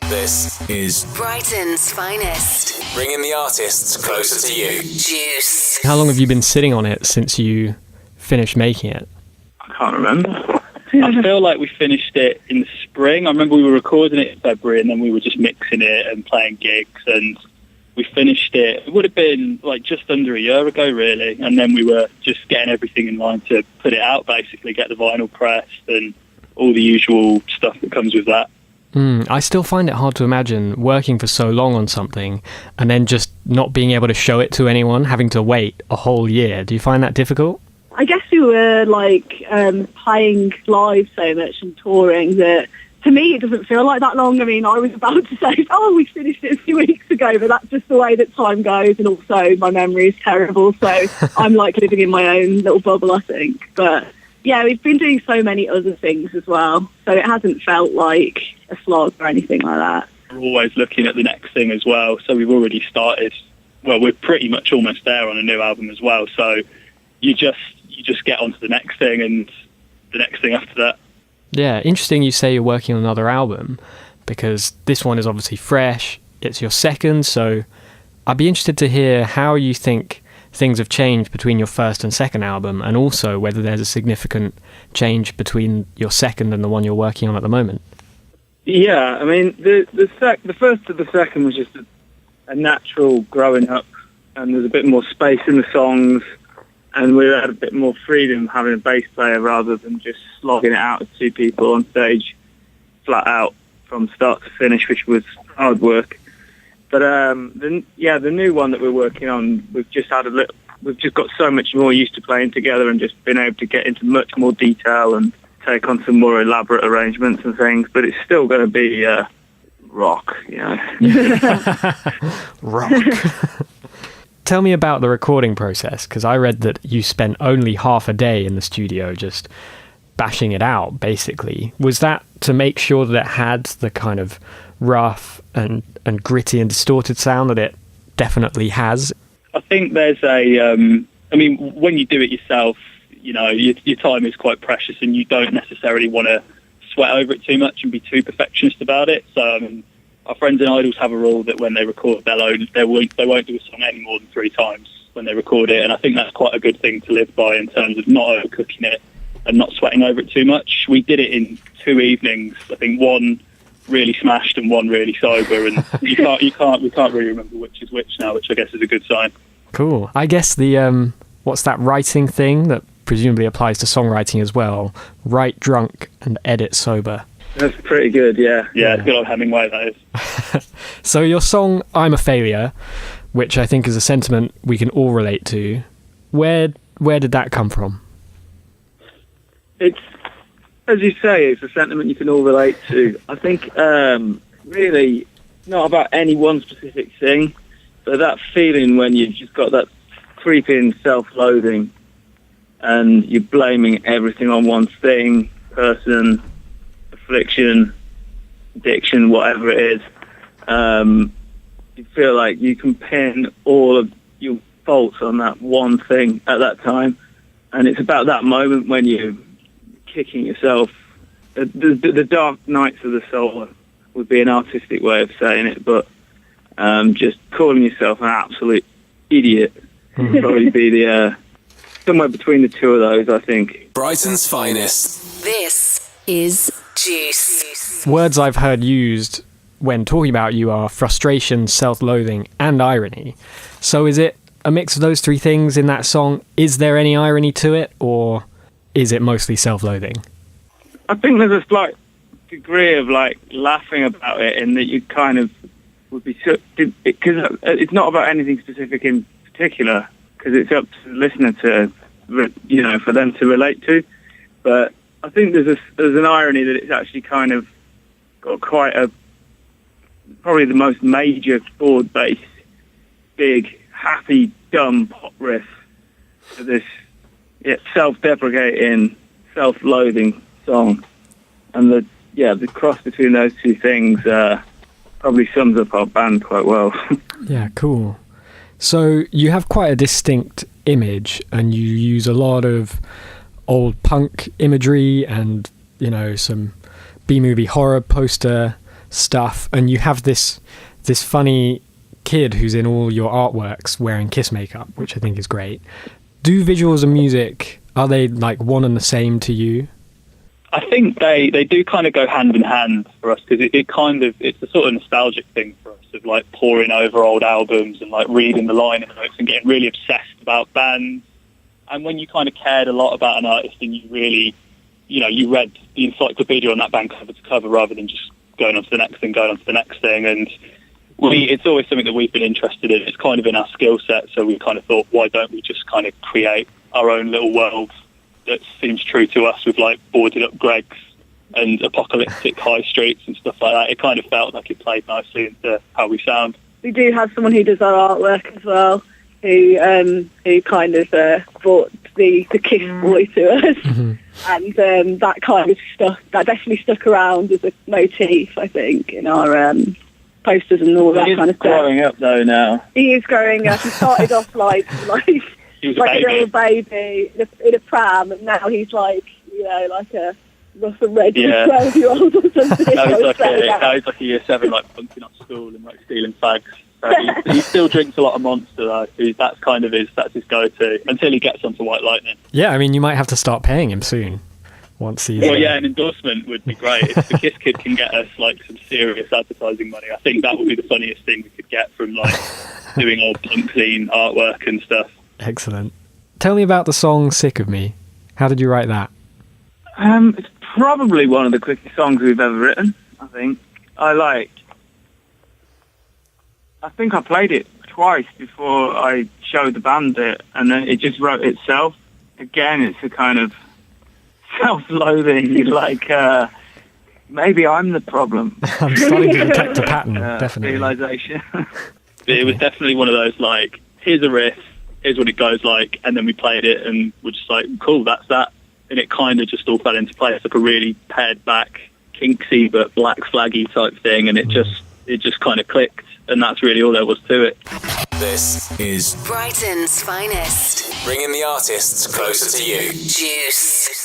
This is Brighton's Finest. bringing the artists closer to you. Juice. How long have you been sitting on it since you finished making it? I can't remember. I feel like we finished it in the spring. I remember we were recording it in February and then we were just mixing it and playing gigs, and we finished it. It would have been like just under a year ago, really. And then we were just getting everything in line to put it out, basically, get the vinyl pressed and all the usual stuff that comes with that. I still find it hard to imagine working for so long on something and then just not being able to show it to anyone, having to wait a whole year. Do you find that difficult? I guess we were playing live so much and touring that to me it doesn't feel like that long. I mean, I was about to say, we finished it a few weeks ago, but that's just the way that time goes, and also my memory is terrible, so I'm like living in my own little bubble, I think. But yeah, we've been doing so many other things as well, so it hasn't felt like a slog or anything like that. We're always looking at the next thing as well, so we've already started. Well, we're pretty much almost there on a new album as well, so you just get onto the next thing and the next thing after that. Yeah, interesting you say you're working on another album, because this one is obviously fresh. It's your second, so I'd be interested to hear how you think things have changed between your first and second album, and also whether there's a significant change between your second and the one you're working on at the moment. Yeah, I mean, the first to the second was just a natural growing up, and there's a bit more space in the songs, and we had a bit more freedom having a bass player rather than just slogging it out with two people on stage, flat out from start to finish, which was hard work. But the new one that we're working on, we've just got so much more used to playing together and just been able to get into much more detail and take on some more elaborate arrangements and things. But it's still going to be rock, you know. Rock. Tell me about the recording process, because I read that you spent only half a day in the studio just bashing it out, basically. Was that to make sure that it had the kind of rough and gritty and distorted sound that it definitely has? I think there's when you do it yourself, you know, your time is quite precious and you don't necessarily want to sweat over it too much and be too perfectionist about it. So our friends and idols have a rule that when they record, they won't do a song any more than 3 times when they record it, and I think that's quite a good thing to live by in terms of not overcooking it and not sweating over it too much. We did it in 2 evenings. I think one really smashed and one really sober, and we can't really remember which is which now, which I guess is a good sign. Cool. I guess the what's that writing thing that presumably applies to songwriting as well? Write drunk and edit sober. That's pretty good, yeah. Yeah, good old Hemingway, that is. So your song I'm a Failure, which I think is a sentiment we can all relate to, where did that come from? It's, as you say, it's a sentiment you can all relate to. I think really not about any one specific thing, but that feeling when you've just got that creeping self-loathing and you're blaming everything on one thing, person, affliction, addiction, whatever it is. You feel like you can pin all of your faults on that one thing at that time, and it's about that moment when you're kicking yourself. The dark nights of the soul would be an artistic way of saying it, but just calling yourself an absolute idiot would probably be the somewhere between the two of those, I think. Brighton's Finest. This is Juice. Words I've heard used when talking about you are frustration, self-loathing, and irony. So is it a mix of those 3 things in that song? Is there any irony to it, or is it mostly self-loathing? I think there's a slight degree of laughing about it, in that you kind of would be, because it's not about anything specific in particular, because it's up to the listener to, you know, for them to relate to. But I think there's an irony that it's actually kind of got quite probably the most major chord bass, big, happy, dumb pop riff for this self-deprecating, self-loathing song. And the cross between those 2 things probably sums up our band quite well. Yeah, cool. So you have quite a distinct image, and you use a lot of old punk imagery and, you know, some B-movie horror poster stuff, and you have this funny kid who's in all your artworks wearing Kiss makeup, which I think is great. Do visuals and music, are they like one and the same to you? I think they do kind of go hand in hand for us, because it's a sort of nostalgic thing for us, of like poring over old albums and like reading the liner notes and getting really obsessed about bands. And when you kind of cared a lot about an artist and you really, you read the encyclopedia on that band cover to cover rather than just going on to the next thing, and it's always something that we've been interested in. It's kind of in our skill set, so we kind of thought, why don't we just kind of create our own little world that seems true to us, with like boarded up Greggs and apocalyptic high streets and stuff like that. It kind of felt like it played nicely into how we sound. We do have someone who does our artwork as well, who kind of brought the Kiss boy to us, and that kind of that definitely stuck around as a motif, I think, in our posters and all that kind of stuff. He's growing up though now. He is growing up. He started off like He was like a little baby in a pram, and now he's like, like a rough and ready 12-year-old or something. Now he's like a year 7, like bunking up school and like stealing fags. So he still drinks a lot of Monster though. That's his go-to until he gets onto White Lightning. Yeah, I mean, you might have to start paying him soon. Once he's an endorsement would be great. If the Kiss Kid can get us like some serious advertising money, I think that would be the funniest thing we could get from like doing old punk clean artwork and stuff. Excellent. Tell me about the song Sick of Me. How did you write that? It's probably one of the quickest songs we've ever written, I think. I think I played it twice before I showed the band it, and then it just wrote itself. Again, it's a kind of self-loathing, like, maybe I'm the problem. I'm starting to detect a pattern, definitely. Realisation. It was definitely one of those, like, here's a riff, here's what it goes like, and then we played it and we're just like, cool, that's that. And it kind of just all fell into place, like a really pared back, kinksy but black flaggy type thing, and it just kind of clicked, and that's really all there was to it. This is Brighton's finest. bringing the artists closer to you. Juice.